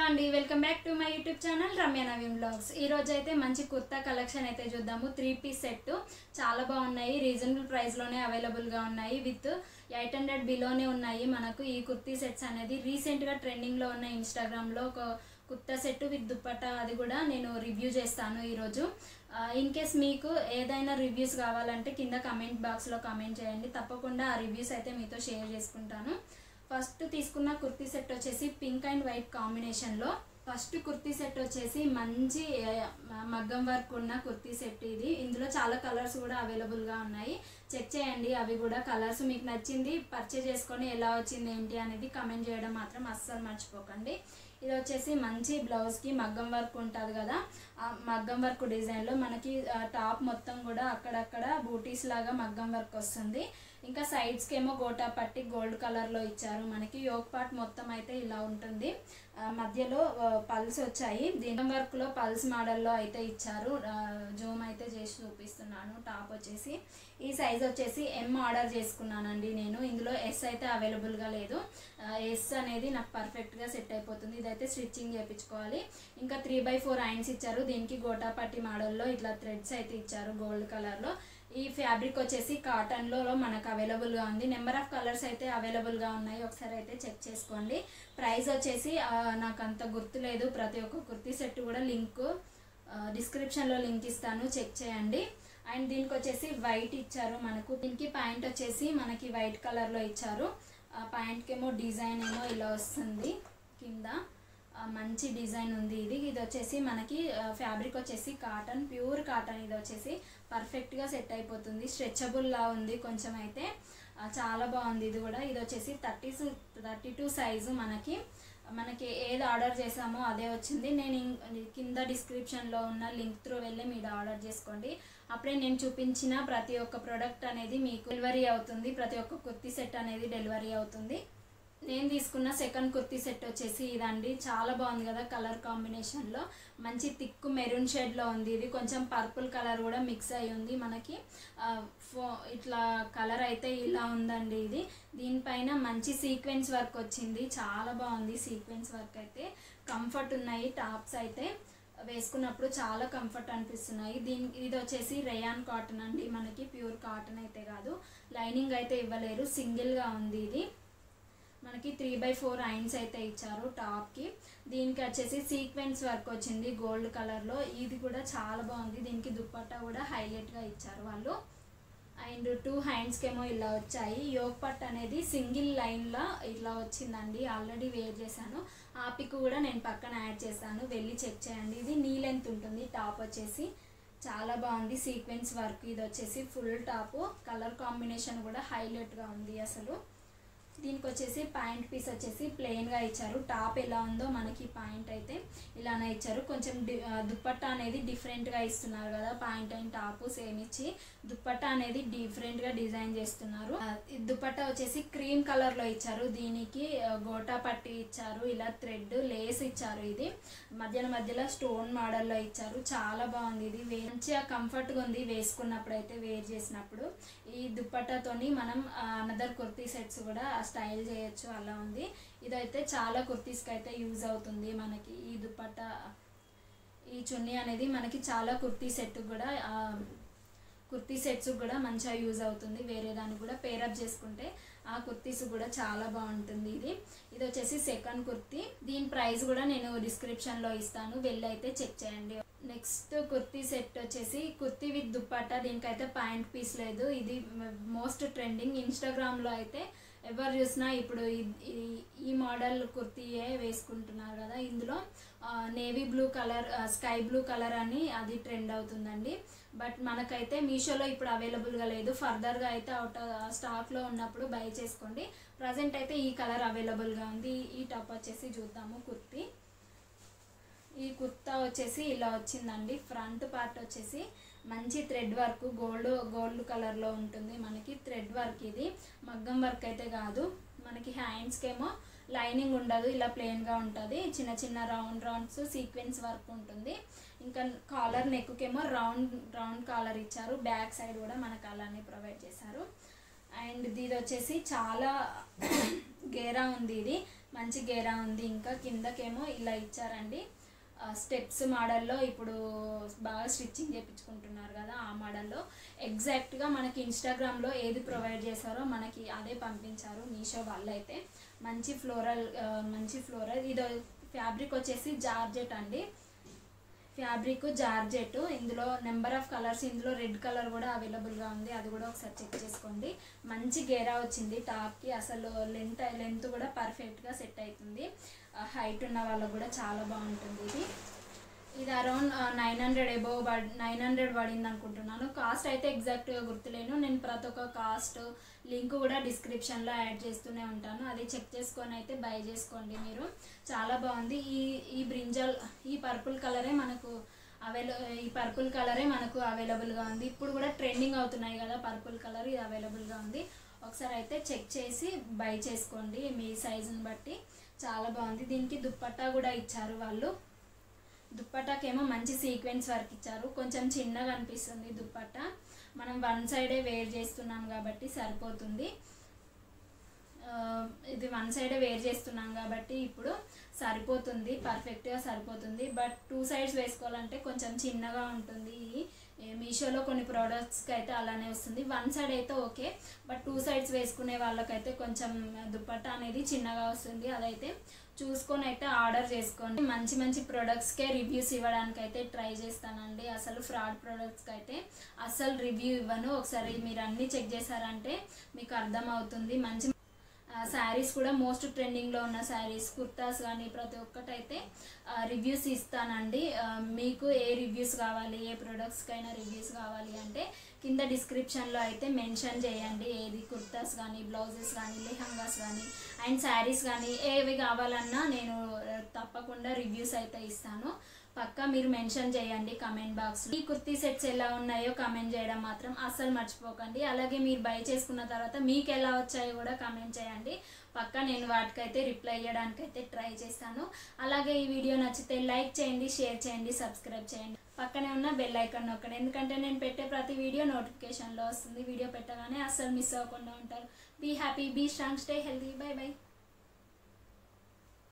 Hello అండి, welcome back to my YouTube channel Ramya Naveen vlogs. ఈ రోజు అయితే మంచి కుర్తా కలెక్షన్ అయితే చూద్దాము. 3 పీస్ సెట్ చాలా బాగున్నాయి. రీజనబుల్ ప్రైస్లోనే అవైలబుల్గా ఉన్నాయి. విత్ 800 బిలోనే ఉన్నాయి. మనకు ఈ కుర్తీ సెట్స్ అనేది రీసెంట్గా ట్రెండింగ్లో ఉన్న ఇన్స్టాగ్రామ్లో ఒక కుర్తా సెట్ విత్ దుప్పట్టా అది కూడా నేను రివ్యూ చేస్తాను ఈరోజు. ఇన్ కేస్ మీకు ఏదైనా రివ్యూస్ కావాలంటే కింద కమెంట్ బాక్స్లో కమెంట్ చేయండి. తప్పకుండా ఆ రివ్యూస్ అయితే మీతో షేర్ చేసుకుంటాను. ఫస్ట్ తీసుకున్న కుర్తీ సెట్ వచ్చేసి పింక్ అండ్ వైట్ కాంబినేషన్లో. ఫస్ట్ కుర్తీ సెట్ వచ్చేసి మంచి మగ్గం వర్క్ ఉన్న కుర్తీ సెట్ ఇది. ఇందులో చాలా కలర్స్ కూడా అవైలబుల్గా ఉన్నాయి. చెక్ చేయండి, అవి కూడా కలర్స్ మీకు నచ్చింది పర్చేజ్ చేసుకొని ఎలా వచ్చింది ఏంటి అనేది కమెంట్ చేయడం మాత్రం అస్సలు మర్చిపోకండి. ఇది వచ్చేసి మంచి బ్లౌజ్కి మగ్గం వర్క్ ఉంటుంది కదా, ఆ మగ్గం వర్క్ డిజైన్లో మనకి టాప్ మొత్తం కూడా అక్కడక్కడ బూటీస్ లాగా మగ్గం వర్క్ వస్తుంది. ఇంకా సైడ్స్కి ఏమో గోటా పట్టి గోల్డ్ కలర్లో ఇచ్చారు. మనకి యోక్ పార్ట్ మొత్తం అయితే ఇలా ఉంటుంది. మధ్యలో పల్స్ వచ్చాయి. దీని వర్క్లో పల్స్ మోడల్లో అయితే ఇచ్చారు. జూమ్ అయితే చేసి చూపిస్తున్నాను. టాప్ వచ్చేసి ఈ సైజ్ వచ్చేసి ఎం ఆర్డర్ చేసుకున్నానండి నేను. ఇందులో ఎస్ అయితే అవైలబుల్గా లేదు. ఎస్ అనేది నాకు పర్ఫెక్ట్గా సెట్ అయిపోతుంది. ఇదైతే స్టిచ్చింగ్ చేయించుకోవాలి. ఇంకా 3/4 ఐన్స్ ఇచ్చారు. దీనికి గోటా పట్టి మోడల్లో ఇట్లా థ్రెడ్స్ అయితే ఇచ్చారు గోల్డ్ కలర్లో. ఈ ఫ్యాబ్రిక్ వచ్చేసి కాటన్లో మనకు అవైలబుల్గా ఉంది. నెంబర్ ఆఫ్ కలర్స్ అయితే అవైలబుల్గా ఉన్నాయి. ఒకసారి అయితే చెక్ చేసుకోండి. ప్రైస్ వచ్చేసి నాకు అంత గుర్తులేదు. ప్రతి ఒక్క కుర్తీ సెట్ కూడా లింక్ డిస్క్రిప్షన్లో లింక్ ఇస్తాను, చెక్ చేయండి. అండ్ దీనికి వచ్చేసి వైట్ ఇచ్చారు మనకు. దీనికి ప్యాంట్ వచ్చేసి మనకి వైట్ కలర్లో ఇచ్చారు. ప్యాంట్కి ఏమో డిజైన్ ఏమో ఇలా వస్తుంది కింద. మంచి డిజైన్ ఉంది. ఇది వచ్చేసి మనకి ఫ్యాబ్రిక్ వచ్చేసి కాటన్, ప్యూర్ కాటన్. ఇది వచ్చేసి పర్ఫెక్ట్గా సెట్ అయిపోతుంది. స్ట్రెచబుల్ లా ఉంది కొంచెం అయితే. చాలా బాగుంది ఇది కూడా. ఇది వచ్చేసి 32 సైజు. మనకి ఏది ఆర్డర్ చేసామో అదే వచ్చింది. నేను కింద డిస్క్రిప్షన్లో ఉన్న లింక్ త్రూ వెళ్ళి మీరు ఆర్డర్ చేసుకోండి. అప్పుడే నేను చూపించిన ప్రతి ఒక్క ప్రోడక్ట్ అనేది మీకు డెలివరీ అవుతుంది. ప్రతి ఒక్క కుర్తీ సెట్ అనేది డెలివరీ అవుతుంది. నేను తీసుకున్న సెకండ్ కుర్తీ సెట్ వచ్చేసి ఇదండి. చాలా బాగుంది కదా కలర్ కాంబినేషన్లో. మంచి థిక్ మెరూన్ షేడ్లో ఉంది. ఇది కొంచెం పర్పుల్ కలర్ కూడా మిక్స్ అయి ఉంది. మనకి ఇట్లా కలర్ అయితే ఇలా ఉందండి ఇది. దీనిపైన మంచి సీక్వెన్స్ వర్క్ వచ్చింది. చాలా బాగుంది సీక్వెన్స్ వర్క్ అయితే. కంఫర్ట్ ఉన్నాయి. టాప్స్ అయితే వేసుకున్నప్పుడు చాలా కంఫర్ట్ అనిపిస్తున్నాయి. ఇది వచ్చేసి రేయాన్ కాటన్ అండి. మనకి ప్యూర్ కాటన్ అయితే కాదు. లైనింగ్ అయితే ఇవ్వలేరు, సింగిల్గా ఉంది ఇది. మనకి 3/4 ఐన్స్ అయితే ఇచ్చారు టాప్కి. దీనికి వచ్చేసి సీక్వెన్స్ వర్క్ వచ్చింది గోల్డ్ కలర్లో. ఇది కూడా చాలా బాగుంది. దీనికి దుప్పట్టా కూడా హైలైట్గా ఇచ్చారు వాళ్ళు. అండ్ 2 హ్యాండ్స్కి ఏమో ఇలా వచ్చాయి. యోక్ పట్ అనేది సింగిల్ లైన్లో ఇలా వచ్చిందండి. ఆల్రెడీ వేర్ చేశాను. ఆ పిక్ కూడా నేను పక్కన యాడ్ చేశాను, వెళ్ళి చెక్ చేయండి. ఇది నీ లెంత్ ఉంటుంది. టాప్ వచ్చేసి చాలా బాగుంది సీక్వెన్స్ వర్క్. ఇది వచ్చేసి ఫుల్ టాపు. కలర్ కాంబినేషన్ కూడా హైలైట్గా ఉంది అసలు. దీనికి వచ్చేసి ప్యాంట్ పీస్ వచ్చేసి ప్లెయిన్గా ఇచ్చారు. టాప్ ఎలా ఉందో మనకి ప్యాంట్ అయితే ఇలానే ఇచ్చారు. కొంచెం దుప్పట్టా అనేది డిఫరెంట్గా ఇస్తున్నారు కదా. ప్యాంట్ అండ్ టాప్ సేమ్ ఇచ్చి దుప్పట్టా అనేది డిఫరెంట్గా డిజైన్ చేస్తున్నారు. దుప్పట్టా వచ్చేసి క్రీమ్ కలర్లో ఇచ్చారు. దీనికి గోటా పట్టి ఇచ్చారు. ఇలా థ్రెడ్ లేస్ ఇచ్చారు. ఇది మధ్యలో స్టోన్ మోడల్లో ఇచ్చారు. చాలా బాగుంది ఇది. మంచిగా కంఫర్ట్గా ఉంది వేసుకున్నప్పుడు అయితే, వేర్ చేసినప్పుడు. ఈ దుప్పట్టాతోని మనం అనదర్ కుర్తీ సెట్స్ కూడా స్టైల్ చేయొచ్చు, అలా ఉంది. ఇదైతే చాలా కుర్తీస్కి అయితే యూజ్ అవుతుంది మనకి. ఈ దుప్పట్టా, ఈ చున్నీ అనేది మనకి చాలా కుర్తీ సెట్స్ కూడా మంచిగా యూజ్ అవుతుంది. వేరే దానికి కూడా పేరప్ చేసుకుంటే ఆ కుర్తీస్ కూడా చాలా బాగుంటుంది. ఇది వచ్చేసి సెకండ్ కుర్తీ. దీని ప్రైస్ కూడా నేను డిస్క్రిప్షన్లో ఇస్తాను, వెళ్ళి అయితే చెక్ చేయండి. నెక్స్ట్ కుర్తీ సెట్ వచ్చేసి కుర్తీ విత్ దుప్పట్టా. దీనికైతే ప్యాంట్ పీస్ లేదు. ఇది మోస్ట్ ట్రెండింగ్. ఇన్స్టాగ్రామ్లో అయితే ఎవరు చూసినా ఇప్పుడు ఈ మోడల్ కుర్తీయే వేసుకుంటున్నారు కదా. ఇందులో navy blue colour, sky blue colour అని అది ట్రెండ్ అవుతుందండి. బట్ మనకైతే మీషోలో ఇప్పుడు అవైలబుల్గా లేదు. ఫర్దర్గా అయితే అవుట్ స్టాక్లో ఉన్నప్పుడు బై చేసుకోండి. ప్రజెంట్ అయితే ఈ కలర్ అవైలబుల్గా ఉంది. ఈ టాప్ వచ్చేసి చూద్దాము కుర్తీ. ఈ కుర్తా వచ్చేసి ఇలా వచ్చిందండి. ఫ్రంట్ పార్ట్ వచ్చేసి మంచి థ్రెడ్ వర్క్ గోల్డ్ కలర్లో ఉంటుంది. మనకి థ్రెడ్ వర్క్. ఇది మగ్గం వర్క్ అయితే కాదు. మనకి హ్యాండ్స్కి ఏమో లైనింగ్ ఉండదు, ఇలా ప్లెయిన్గా ఉంటుంది. చిన్న చిన్న రౌండ్స్ సీక్వెన్స్ వర్క్ ఉంటుంది. ఇంకా కాలర్ నెక్కేమో రౌండ్ కాలర్ ఇచ్చారు. బ్యాక్ సైడ్ కూడా మనకు అలానే ప్రొవైడ్ చేశారు. అండ్ ఇది వచ్చేసి చాలా గేరా ఉంది. ఇది మంచి గేరా ఉంది. ఇంకా కిందకేమో ఇలా ఇచ్చారండి. స్టెప్స్ మోడల్లో ఇప్పుడు బాగా స్టిచ్చింగ్ చేయించుకుంటున్నారు కదా, ఆ మోడల్లో ఎగ్జాక్ట్గా మనకి ఇన్స్టాగ్రామ్లో ఏది ప్రొవైడ్ చేశారో మనకి అదే పంపించారు మీషో వాళ్ళు అయితే. మంచి ఫ్లోరల్ ఇది ఫ్యాబ్రిక్ వచ్చేసి జార్జెట్ అండి. Fabric georgette. ఇందులో నెంబర్ ఆఫ్ కలర్స్, ఇందులో రెడ్ కలర్ కూడా అవైలబుల్గా ఉంది, అది కూడా ఒకసారి చెక్ చేసుకోండి. మంచి గేరా వచ్చింది టాప్కి. అసలు లెంత్ కూడా పర్ఫెక్ట్గా సెట్ అవుతుంది. హైట్ ఉన్న వాళ్ళకు కూడా చాలా బాగుంటుంది ఇది అరౌండ్ 900 పడింది అనుకుంటున్నాను. కాస్ట్ అయితే ఎగ్జాక్ట్గా గుర్తులేను. నేను ప్రతి ఒక్క కాస్ట్ లింక్ కూడా డిస్క్రిప్షన్లో యాడ్ చేస్తూనే ఉంటాను, అది చెక్ చేసుకొని అయితే బై చేసుకోండి మీరు. చాలా బాగుంది. ఈ పర్పుల్ కలరే మనకు అవైలబుల్గా ఉంది. ఇప్పుడు కూడా ట్రెండింగ్ అవుతున్నాయి కదా పర్పుల్ కలర్, ఇది అవైలబుల్గా ఉంది. ఒకసారి అయితే చెక్ చేసి బై చేసుకోండి మీ సైజుని బట్టి. చాలా బాగుంది. దీనికి దుప్పట్టా కూడా ఇచ్చారు వాళ్ళు. దుప్పట్టాకేమో మంచి సీక్వెన్స్ వర్క్ ఇచ్చారు. కొంచెం చిన్నగా అనిపిస్తుంది దుప్పట్టా, మనం వన్ సైడే వేర్ చేస్తున్నాం కాబట్టి సరిపోతుంది. ఇది వన్ సైడే వేర్ చేస్తున్నాం కాబట్టి ఇప్పుడు సరిపోతుంది, పర్ఫెక్ట్గా సరిపోతుంది. బట్ 2 సైడ్స్ వేసుకోవాలంటే కొంచెం చిన్నగా ఉంటుంది. మీషోలో కొన్ని ప్రోడక్ట్స్కి అయితే అలానే వస్తుంది. వన్ సైడ్ అయితే ఓకే, బట్ 2 సైడ్స్ వేసుకునే వాళ్ళకైతే కొంచెం దుప్పట్టా అనేది చిన్నగా వస్తుంది. అదైతే చూసుకొని అయితే ఆర్డర్ చేసుకోండి. మంచి ప్రోడక్ట్స్కే రివ్యూస్ ఇవ్వడానికి అయితే ట్రై చేస్తానండి. అసలు ఫ్రాడ్ ప్రోడక్ట్స్కి అయితే అసలు రివ్యూ ఇవ్వను. ఒకసారి మీరు అన్నీ చెక్ చేశారంటే మీకు అర్థమవుతుంది. మంచి శారీస్ కూడా మోస్ట్ ట్రెండింగ్లో ఉన్న శారీస్, కుర్తాస్ కానీ ప్రతి ఒక్కటైతే రివ్యూస్ ఇస్తానండి. మీకు ఏ రివ్యూస్ కావాలి, ఏ ప్రొడక్ట్స్కైనా రివ్యూస్ కావాలి అంటే కింద డిస్క్రిప్షన్లో అయితే మెన్షన్ చేయండి. ఏది కుర్తాస్ కానీ, బ్లౌజెస్ కానీ, లెహంగాస్ కానీ అండ్ శారీస్ కానీ ఏవి కావాలన్నా నేను తప్పకుండా రివ్యూస్ అయితే ఇస్తాను. పక్కా మీరు మెన్షన్ చేయండి కమెంట్ బాక్స్లో. ఈ కుర్తీ సెట్స్ ఎలా ఉన్నాయో కమెంట్ చేయడం మాత్రం అస్సలు మర్చిపోకండి. అలాగే మీరు బై చేసుకున్న తర్వాత మీకు ఎలా వచ్చాయో కూడా కమెంట్ చేయండి. పక్కా నేను వాటికైతే రిప్లై ఇవ్వడానికైతే ట్రై చేస్తాను. అలాగే ఈ వీడియో నచ్చితే లైక్ చేయండి, షేర్ చేయండి, సబ్స్క్రైబ్ చేయండి. పక్కనే ఉన్న బెల్ ఐకాన్ నొక్కండి, ఎందుకంటే నేను పెట్టే ప్రతి వీడియో నోటిఫికేషన్లో వస్తుంది. వీడియో పెట్టగానే అస్సలు మిస్ అవ్వకుండా ఉంటారు. Be happy, be strong, stay healthy. Bye by.